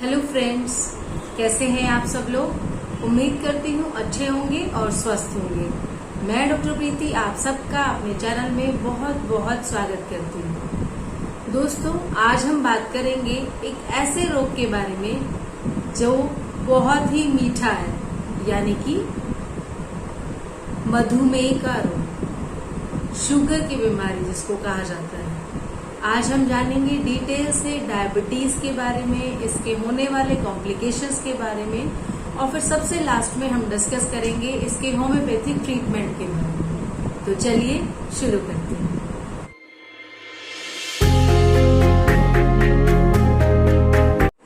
Hello friends, कैसे हैं आप सब लोग। उम्मीद करती हूँ अच्छे होंगे और स्वस्थ होंगे। मैं डॉक्टर प्रीति आप सबका अपने चैनल में बहुत बहुत स्वागत करती हूँ। दोस्तों, आज हम बात करेंगे एक ऐसे रोग के बारे में जो बहुत ही मीठा है, यानी कि मधुमेह का रोग, शुगर की बीमारी जिसको कहा जाता है। आज हम जानेंगे डिटेल से डायबिटीज के बारे में, इसके होने वाले कॉम्प्लिकेशंस के बारे में, और फिर सबसे लास्ट में हम डिस्कस करेंगे इसके होम्योपैथिक ट्रीटमेंट के बारे में। तो चलिए शुरू करते हैं।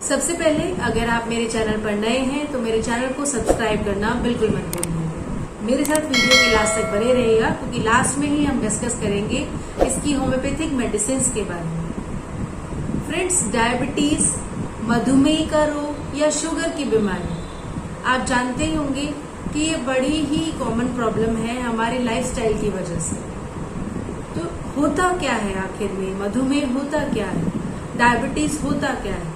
सबसे पहले अगर आप मेरे चैनल पर नए हैं तो मेरे चैनल को सब्सक्राइब करना बिल्कुल मत भूलिए। मेरे साथ वीडियो के लास्ट तक बने रहेगा, क्योंकि लास्ट में ही हम डिस्कस करेंगे इसकी होम्योपैथिक मेडिसिन के बारे में। फ्रेंड्स, डायबिटीज, मधुमेह का रोग या शुगर की बीमारी, आप जानते ही होंगे कि ये बड़ी ही कॉमन प्रॉब्लम है हमारे लाइफस्टाइल की वजह से। तो होता क्या है आखिर में, मधुमेह होता क्या है, डायबिटीज होता क्या है।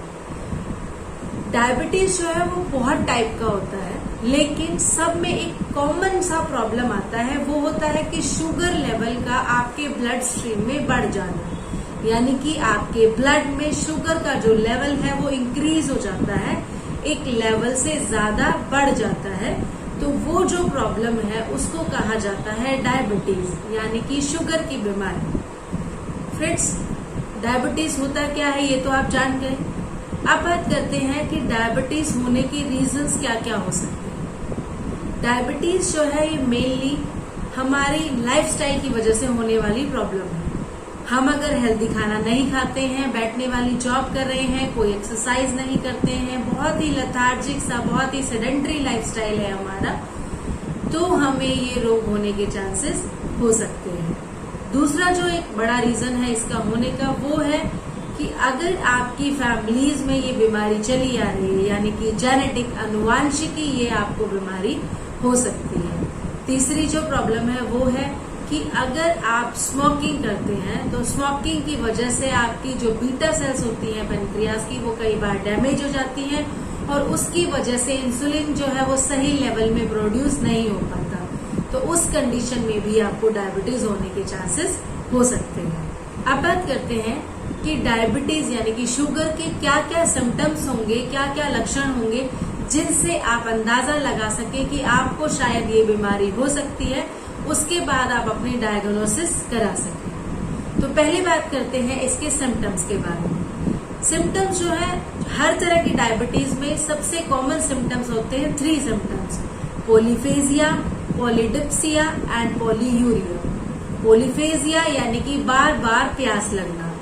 डायबिटीज जो है वो बहुत टाइप का होता है, लेकिन सब में एक कॉमन सा प्रॉब्लम आता है। वो होता है कि शुगर लेवल का आपके ब्लड स्ट्रीम में बढ़ जाना, यानी कि आपके ब्लड में शुगर का जो लेवल है वो इंक्रीज हो जाता है, एक लेवल से ज्यादा बढ़ जाता है। तो वो जो प्रॉब्लम है उसको कहा जाता है डायबिटीज, यानी कि शुगर की बीमारी। फ्रेंड्स, डायबिटीज होता क्या है ये तो आप जान गए। अब बात करते हैं कि डायबिटीज होने के रीजंस क्या क्या हो सकते हैं। डायबिटीज जो है ये मेनली हमारी लाइफस्टाइल की वजह से होने वाली प्रॉब्लम है। हम अगर हेल्दी खाना नहीं खाते हैं, बैठने वाली जॉब कर रहे हैं, कोई एक्सरसाइज नहीं करते हैं, बहुत ही लेथार्जिक सा, बहुत ही सेडेंटरी लाइफस्टाइल है हमारा, तो हमें ये रोग होने के चांसेस हो सकते हैं। दूसरा जो एक बड़ा रीजन है इसका होने का वो है कि अगर आपकी फैमिलीज में ये बीमारी चली आ रही है, यानी कि जेनेटिक, अनुवांशिकी, ये आपको बीमारी हो सकती है। तीसरी जो प्रॉब्लम है वो है कि अगर आप स्मोकिंग करते हैं तो स्मोकिंग की वजह से आपकी जो बीटा सेल्स होती हैं पेनक्रियाज की, वो कई बार डैमेज हो जाती हैं और उसकी वजह से इंसुलिन जो है वो सही लेवल में प्रोड्यूस नहीं हो पाता। तो उस कंडीशन में भी आपको डायबिटीज होने के चांसेस हो सकते हैं। अब बात करते हैं कि डायबिटीज यानी कि शुगर के क्या क्या सिम्टम्स होंगे, क्या क्या लक्षण होंगे जिनसे आप अंदाजा लगा सके कि आपको शायद ये बीमारी हो सकती है, उसके बाद आप अपनी डायग्नोसिस करा सकें। तो पहली बात करते हैं इसके सिम्टम्स के बारे में। सिम्टम्स जो है हर तरह की डायबिटीज में सबसे कॉमन सिम्टम्स होते हैं 3 symptoms: polyphagia, polydipsia and polyuria. Polyphagia यानी कि बार बार प्यास लगना,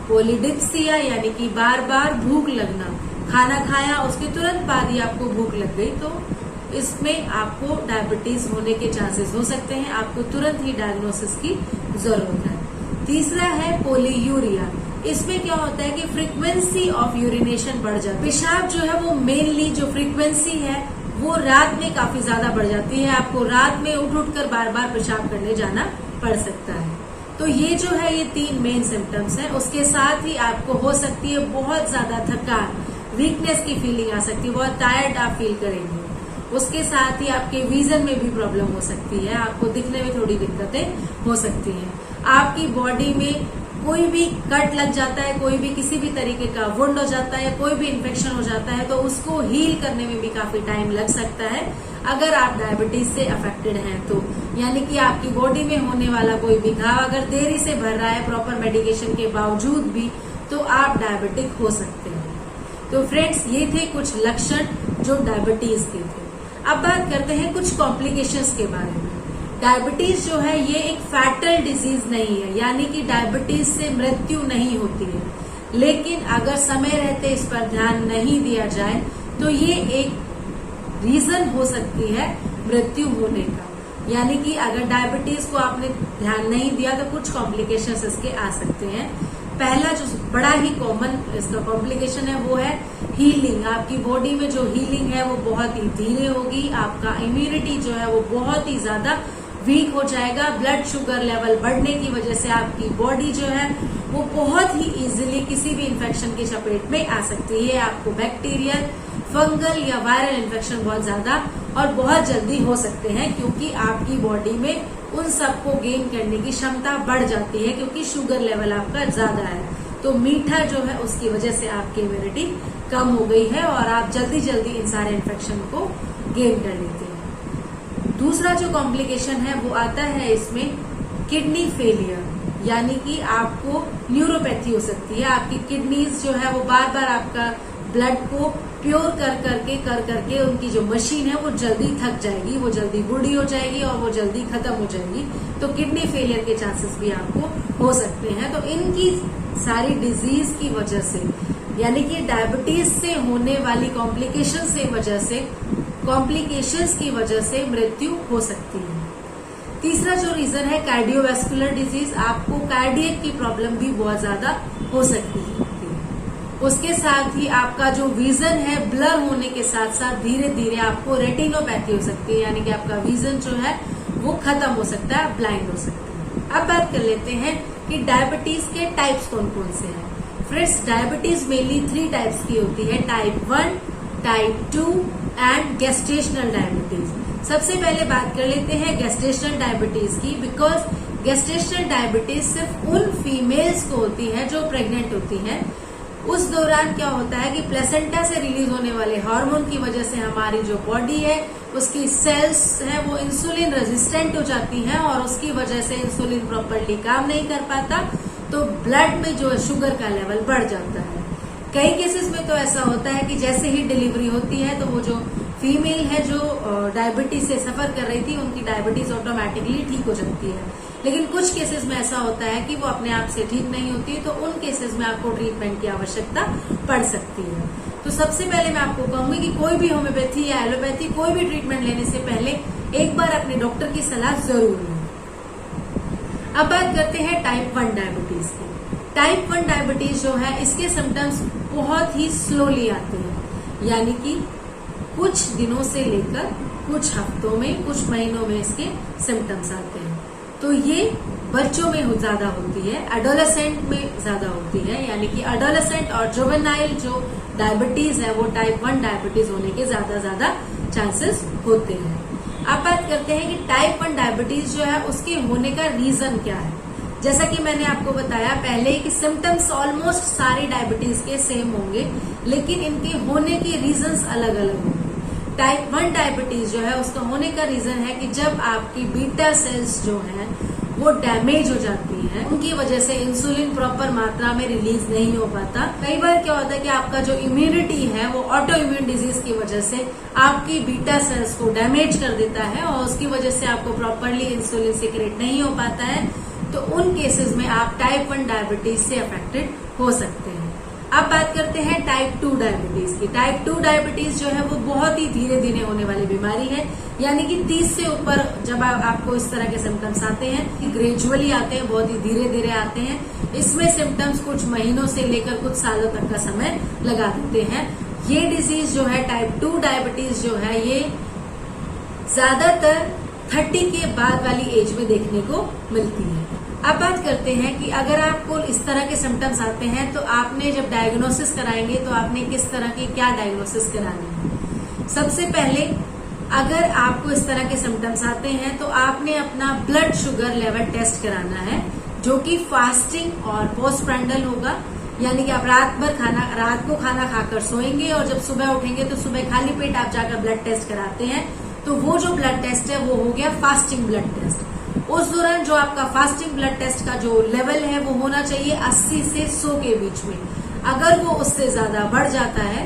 पॉलीडिप्सिया यानी कि बार बार भूख लगना, खाना खाया उसके तुरंत बाद ही आपको भूख लग गई, तो इसमें आपको डायबिटीज होने के चांसेस हो सकते हैं। आपको तुरंत ही डायग्नोसिस की जरूरत है। तीसरा है पॉलीयूरिया। इसमें क्या होता है कि फ्रीक्वेंसी ऑफ यूरिनेशन बढ़ जाती है। पेशाब जो है वो मेनली जो फ्रीक्वेंसी है वो रात में काफी ज्यादा बढ़ जाती है। आपको रात में उठ उठ कर बार बार पेशाब करने जाना पड़ सकता है। तो ये जो है ये 3 मेन सिम्टम्स हैं। उसके साथ ही आपको हो सकती है बहुत ज्यादा थकान, वीकनेस की फीलिंग आ सकती है, बहुत टायर्ड आप फील करेंगे। उसके साथ ही आपके विजन में भी प्रॉब्लम हो सकती है, आपको दिखने में थोड़ी दिक्कतें हो सकती हैं। आपकी बॉडी में कोई भी कट लग जाता है, कोई भी किसी भी तरीके का वुंड हो जाता है, कोई भी इन्फेक्शन हो जाता है, तो उसको हील करने में भी काफी टाइम लग सकता है अगर आप डायबिटीज से अफेक्टेड हैं तो। यानी कि आपकी बॉडी में होने वाला कोई भी घाव अगर देरी से भर रहा है प्रॉपर मेडिकेशन के बावजूद भी, तो आप डायबिटिक हो सकते हैं। तो फ्रेंड्स, ये थे कुछ लक्षण जो डायबिटीज के थे। अब बात करते हैं कुछ कॉम्प्लिकेशंस के बारे में। डायबिटीज जो है ये एक फैटल डिजीज नहीं है, यानी कि डायबिटीज से मृत्यु नहीं होती है, लेकिन अगर समय रहते इस पर ध्यान नहीं दिया जाए तो ये एक रीजन हो सकती है मृत्यु होने का। यानी कि अगर डायबिटीज को आपने ध्यान नहीं दिया तो कुछ कॉम्प्लिकेशंस इसके आ सकते हैं। पहला जो बड़ा ही कॉमन इसका कॉम्प्लिकेशन है वो है हीलिंग। आपकी बॉडी में जो हीलिंग है वो बहुत ही धीरे होगी, आपका इम्यूनिटी जो है वो बहुत ही ज्यादा वीक हो जाएगा। ब्लड शुगर लेवल बढ़ने की वजह से आपकी बॉडी जो है वो बहुत ही इजीली किसी भी इन्फेक्शन की चपेट में आ सकती है। आपको बैक्टीरियल, फंगल या वायरल इन्फेक्शन बहुत ज्यादा और बहुत जल्दी हो सकते हैं, क्योंकि आपकी बॉडी में उन सबको गेन करने की क्षमता बढ़ जाती है, क्योंकि शुगर लेवल आपका ज्यादा है। तो मीठा जो है उसकी वजह से आपकी इम्यूनिटी कम हो गई है और आप जल्दी जल्दी इन सारे इन्फेक्शन को गेन कर लेते हैं। दूसरा जो कॉम्प्लिकेशन है वो आता है इसमें किडनी फेलियर, यानी कि आपको न्यूरोपैथी हो सकती है। आपकी किडनीज जो है वो बार बार आपका ब्लड को प्योर कर करके उनकी जो मशीन है वो जल्दी थक जाएगी, वो जल्दी बूढ़ी हो जाएगी और वो जल्दी खत्म हो जाएगी। तो किडनी फेलियर के चांसेस भी आपको हो सकते हैं। तो इनकी सारी डिजीज की वजह से, यानी कि डायबिटीज से होने वाली कॉम्प्लिकेशंस की वजह से मृत्यु हो सकती है। तीसरा जो रीजन है कार्डियोवैस्कुलर डिजीज, आपको कार्डियक की प्रॉब्लम भी बहुत ज्यादा हो सकती है। उसके साथ ही आपका जो विजन है ब्लर होने के साथ साथ धीरे धीरे आपको रेटिनोपैथी हो सकती है, यानी कि आपका विजन जो है वो खत्म हो सकता है, ब्लाइंड हो सकता है। अब बात कर लेते हैं कि डायबिटीज के टाइप्स कौन कौन से हैं। फ्रेंड्स, डायबिटीज मेनली 3 टाइप्स की होती है, type 1, type 2 and gestational diabetes. सबसे पहले बात कर लेते हैं गेस्टेशनल डायबिटीज की, बिकॉज गेस्टेशनल डायबिटीज सिर्फ उन फीमेल्स को होती है जो प्रेग्नेंट होती हैं। उस दौरान क्या होता है कि प्लेसेंटा से रिलीज होने वाले हार्मोन की वजह से हमारी जो बॉडी है उसकी सेल्स है वो इंसुलिन रेजिस्टेंट हो जाती हैं और उसकी वजह से इंसुलिन प्रॉपरली काम नहीं कर पाता, तो ब्लड में जो है शुगर का लेवल बढ़ जाता है। कई केसेस में तो ऐसा होता है कि जैसे ही डिलीवरी होती है तो वो जो फीमेल है जो डायबिटीज से सफर कर रही थी उनकी डायबिटीज ऑटोमेटिकली ठीक हो जाती है। लेकिन कुछ केसेस में ऐसा होता है कि वो अपने आप से ठीक नहीं होती, तो उन केसेस में आपको ट्रीटमेंट की आवश्यकता पड़ सकती है। तो सबसे पहले मैं आपको कहूंगी कि कोई भी होम्योपैथी या एलोपैथी कोई भी ट्रीटमेंट लेने से पहले एक बार अपने डॉक्टर की सलाह जरूर लें। अब बात करते हैं टाइप 1 डायबिटीज की। टाइप 1 डायबिटीज जो है इसके सिम्टम्स बहुत ही स्लोली आते हैं, यानी कि कुछ दिनों से लेकर कुछ हफ्तों में, कुछ महीनों में इसके सिम्टम्स आते हैं। तो ये बच्चों में ज्यादा होती है, एडोलेसेंट में ज्यादा होती है, यानी कि एडोलेसेंट और जुवेनाइल जो डायबिटीज है वो टाइप 1 डायबिटीज होने के ज्यादा चांसेस होते हैं। अब बात करते हैं कि टाइप 1 डायबिटीज जो है उसके होने का रीजन क्या है। जैसा कि मैंने आपको बताया पहले कि सिम्टम्स ऑलमोस्ट सारे डायबिटीज के सेम होंगे, लेकिन इनके होने के रीजंस अलग अलग होंगे। टाइप 1 डायबिटीज जो है उसका होने का रीजन है कि जब आपकी बीटा सेल्स जो हैं वो डैमेज हो जाती हैं, उनकी वजह से इंसुलिन प्रॉपर मात्रा में रिलीज नहीं हो पाता। कई बार क्या होता है कि आपका जो इम्यूनिटी है वो ऑटो इम्यून डिजीज की वजह से आपकी बीटा सेल्स को डैमेज कर देता है और उसकी वजह से आपको प्रॉपरली इंसुलिन सिक्रेट नहीं हो पाता है। तो उन केसेस में आप टाइप 1 डायबिटीज से अफेक्टेड हो सकते हैं। अब बात करते हैं टाइप 2 डायबिटीज की। टाइप 2 डायबिटीज जो है वो बहुत ही धीरे धीरे होने वाली बीमारी है, यानी कि 30 से ऊपर जब आपको इस तरह के सिम्टम्स आते हैं, ग्रेजुअली आते हैं, बहुत ही धीरे धीरे आते हैं। इसमें सिम्टम्स कुछ महीनों से लेकर कुछ सालों तक का समय लगा देते हैं। ये डिजीज जो है टाइप 2 डायबिटीज जो है ये ज्यादातर 30 के बाद वाली एज में देखने को मिलती है। अब बात करते हैं कि अगर आपको इस तरह के सिम्टम्स आते हैं तो आपने जब डायग्नोसिस कराएंगे तो आपने किस तरह के क्या डायग्नोसिस कराने हैं। सबसे पहले अगर आपको इस तरह के सिम्टम्स आते हैं तो आपने अपना ब्लड शुगर लेवल टेस्ट कराना है, जो कि फास्टिंग और पोस्टप्रैंडल होगा, यानी कि आप रात को खाना खाकर सोएंगे और जब सुबह उठेंगे तो सुबह खाली पेट आप जाकर ब्लड टेस्ट कराते हैं। तो वो जो ब्लड टेस्ट है वो हो गया फास्टिंग ब्लड टेस्ट। उस दौरान जो आपका फास्टिंग ब्लड टेस्ट का जो लेवल है वो होना चाहिए 80 से 100 के बीच में। अगर वो उससे ज्यादा बढ़ जाता है,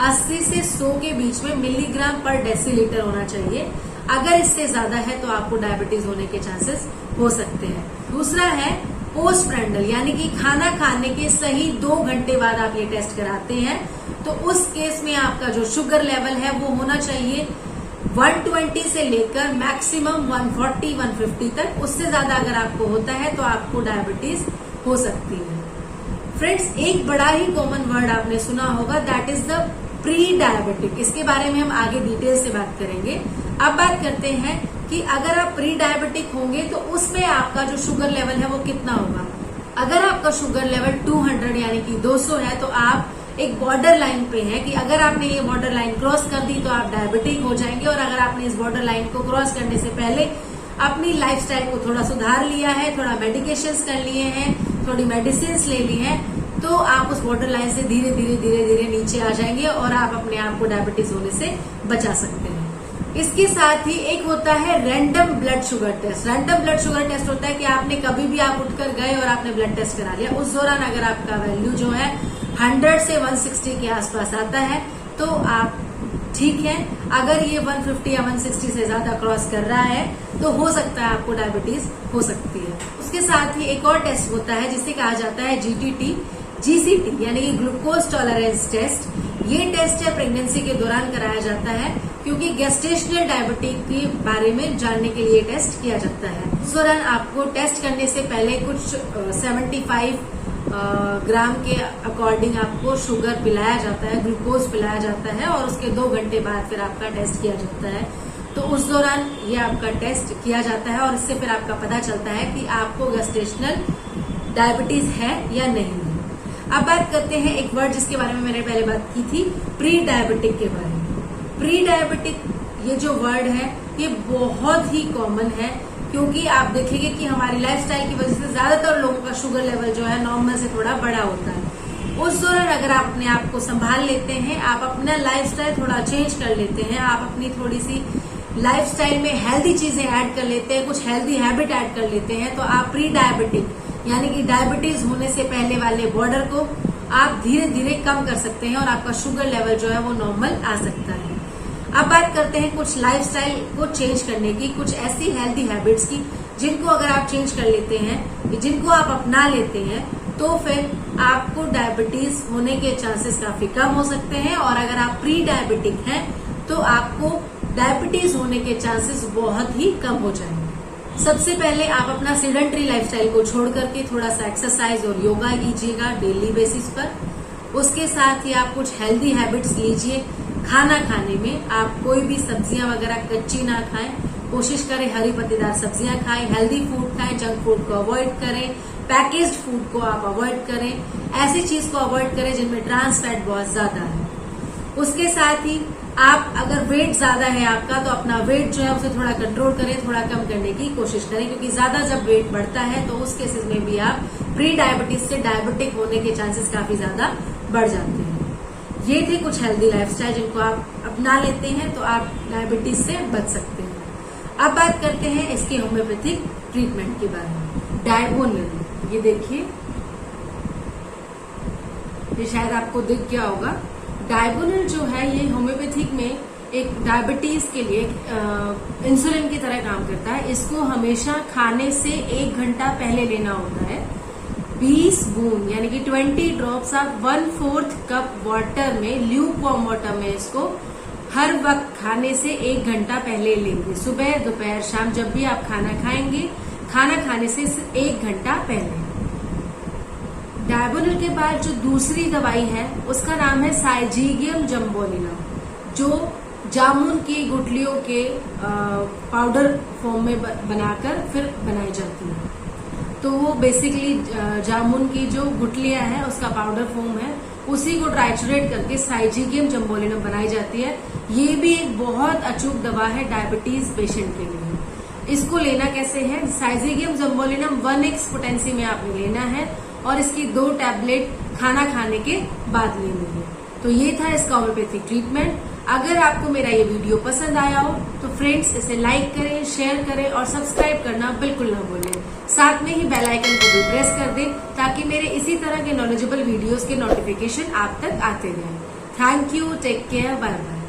80 से 100 के बीच में मिलीग्राम पर डेसीलीटर होना चाहिए। अगर इससे ज्यादा है तो आपको डायबिटीज होने के चांसेस हो सकते हैं। दूसरा है पोस्टप्रैंडल, यानी कि खाना खाने के सही 2 घंटे बाद आप ये टेस्ट कराते हैं। तो उस केस में आपका जो शुगर लेवल है वो होना चाहिए 120 से लेकर मैक्सिमम 140-150 तक। उससे ज्यादा अगर आपको होता है तो आपको डायबिटीज हो सकती है। फ्रेंड्स, एक बड़ा ही कॉमन वर्ड आपने सुना होगा, that is the pre diabetic. इसके बारे में हम आगे डिटेल से बात करेंगे। अब बात करते हैं कि अगर आप प्री डायबिटिक होंगे तो उसमें आपका जो शुगर लेवल है वो कितना होगा। अगर आपका शुगर लेवल 200 यानी कि 200 है तो आप एक बॉर्डर लाइन पे है कि अगर आपने ये बॉर्डर लाइन क्रॉस कर दी तो आप डायबिटिक हो जाएंगे। और अगर आपने इस बॉर्डर लाइन को क्रॉस करने से पहले अपनी लाइफस्टाइल को थोड़ा सुधार लिया है, थोड़ा मेडिकेशंस कर लिए हैं, थोड़ी मेडिसिन ले ली है, तो आप उस बॉर्डर लाइन से धीरे धीरे नीचे आ जाएंगे और आप अपने आप को डायबिटीज होने से बचा सकते हैं। इसके साथ ही एक होता है random blood sugar test. Random blood sugar test होता है कि आपने कभी भी आप उठकर गए और आपने ब्लड टेस्ट करा लिया, उस दौरान अगर आपका वैल्यू जो है 100 से 160 के आसपास आता है तो आप ठीक है। अगर ये 150 या 160 से ज्यादा क्रॉस कर रहा है तो हो सकता है आपको डायबिटीज हो सकती है। उसके साथ ही एक और टेस्ट होता है जिसे कहा जाता है GCT यानी कि ग्लूकोज टॉलरेंस टेस्ट। ये टेस्ट है प्रेगनेंसी के दौरान कराया जाता है क्योंकि गेस्टेशनल डायबिटीज के बारे में जानने के लिए टेस्ट किया जाता है। उस दौरान आपको टेस्ट करने से पहले कुछ 75 ग्राम के अकॉर्डिंग आपको शुगर पिलाया जाता है, ग्लूकोज पिलाया जाता है और उसके 2 घंटे बाद फिर आपका टेस्ट किया जाता है। तो उस दौरान ये आपका टेस्ट किया जाता है और इससे फिर आपका पता चलता है कि आपको गेस्टेशनल डायबिटीज है या नहीं है। अब बात करते हैं एक वर्ड जिसके बारे में मैंने पहले बात की थी, प्री डायबिटिक के बारे में। प्री डायबिटिक ये जो वर्ड है ये बहुत ही कॉमन है क्योंकि आप देखेंगे कि हमारी लाइफस्टाइल की वजह से ज्यादातर लोगों का शुगर लेवल जो है नॉर्मल से थोड़ा बड़ा होता है। उस दौरान अगर आप अपने आप को संभाल लेते हैं, आप अपना लाइफस्टाइल थोड़ा चेंज कर लेते हैं, आप अपनी थोड़ी सी लाइफस्टाइल में हेल्दी चीजें ऐड कर लेते हैं, कुछ हेल्दी हैबिट ऐड कर लेते हैं, तो आप प्री डायबिटिक यानी कि डायबिटीज होने से पहले वाले बॉर्डर को आप धीरे धीरे कम कर सकते हैं और आपका शुगर लेवल जो है वो नॉर्मल आ सकता है। अब बात करते हैं कुछ लाइफस्टाइल को चेंज करने की, कुछ ऐसी हेल्दी हैबिट्स की जिनको अगर आप चेंज कर लेते हैं, जिनको आप अपना लेते हैं, तो फिर आपको डायबिटीज होने के चांसेस काफी कम हो सकते हैं। और अगर आप प्री डायबिटिक हैं तो आपको डायबिटीज होने के चांसेस बहुत ही कम हो जाएंगे। सबसे पहले आप अपना सेडेंटरी लाइफस्टाइल को छोड़ करके थोड़ा सा एक्सरसाइज और योगा कीजिएगा डेली बेसिस पर। उसके साथ ही आप कुछ हेल्दी हैबिट्स लीजिए। खाना खाने में आप कोई भी सब्जियां वगैरह कच्ची ना खाएं, कोशिश करें हरी पत्तेदार सब्जियां खाएं, हेल्दी फूड खाएं, जंक फूड को अवॉइड करें, पैकेज्ड फूड को आप अवॉइड करें, ऐसी चीज को अवॉइड करें जिनमें ट्रांस फैट बहुत ज्यादा है। उसके साथ ही आप अगर वेट ज्यादा है आपका तो अपना वेट जो है उसे थोड़ा कंट्रोल करें, थोड़ा कम करने की कोशिश करें क्योंकि ज्यादा जब वेट बढ़ता है तो उस केसेस में भी आप प्री डायबिटीज से डायबिटिक होने के चांसेस काफी ज्यादा बढ़ जाते हैं। ये थे कुछ हेल्दी लाइफस्टाइल जिनको आप अपना लेते हैं तो आप डायबिटीज से बच सकते हैं। अब बात करते हैं इसके होम्योपैथिक ट्रीटमेंट के बारे में। डायगोनल, ये देखिए, ये शायद आपको दिख गया होगा। डायगोनल जो है ये होम्योपैथिक में एक डायबिटीज के लिए इंसुलिन की तरह काम करता है। इसको हमेशा खाने से 1 घंटा पहले लेना होता है। 20 बूंद यानी कि 20 ड्रॉप्स ऑफ 1/4 कप वाटर में, ल्यूक वार्म वाटर में इसको हर वक्त खाने से 1 घंटा पहले लेंगे। सुबह, दोपहर, शाम जब भी आप खाना खाएंगे, खाना खाने से 1 घंटा पहले। डायगोनल के बाद जो दूसरी दवाई है उसका नाम है साइजीगियम जम्बोनिनम, जो जामुन की गुठलियों के पाउडर फॉर्म में बनाकर फिर बनाई जाती है। तो वो बेसिकली जामुन की जो गुठलियां हैं उसका पाउडर फॉर्म है, उसी को ट्राइचुरेट करके साइजीगियम जम्बोनिनम बनाई जाती है। ये भी एक बहुत अचूक दवा है डायबिटीज पेशेंट के लिए। इसको लेना कैसे है? साइजीगियम जम्बोनिनम 1x पोटेंसी में आपने लेना है और इसकी 2 टैबलेट खाना खाने के बाद लेनी है। तो ये था इसका होम्योपैथिक ट्रीटमेंट। अगर आपको मेरा ये वीडियो पसंद आया हो तो फ्रेंड्स इसे लाइक करें, शेयर करें और सब्सक्राइब करना बिल्कुल ना भूलें। साथ में ही बेल आइकन को भी प्रेस कर दें ताकि मेरे इसी तरह के नॉलेजेबल वीडियोस के नोटिफिकेशन आप तक आते रहें। Thank you, take care, bye bye.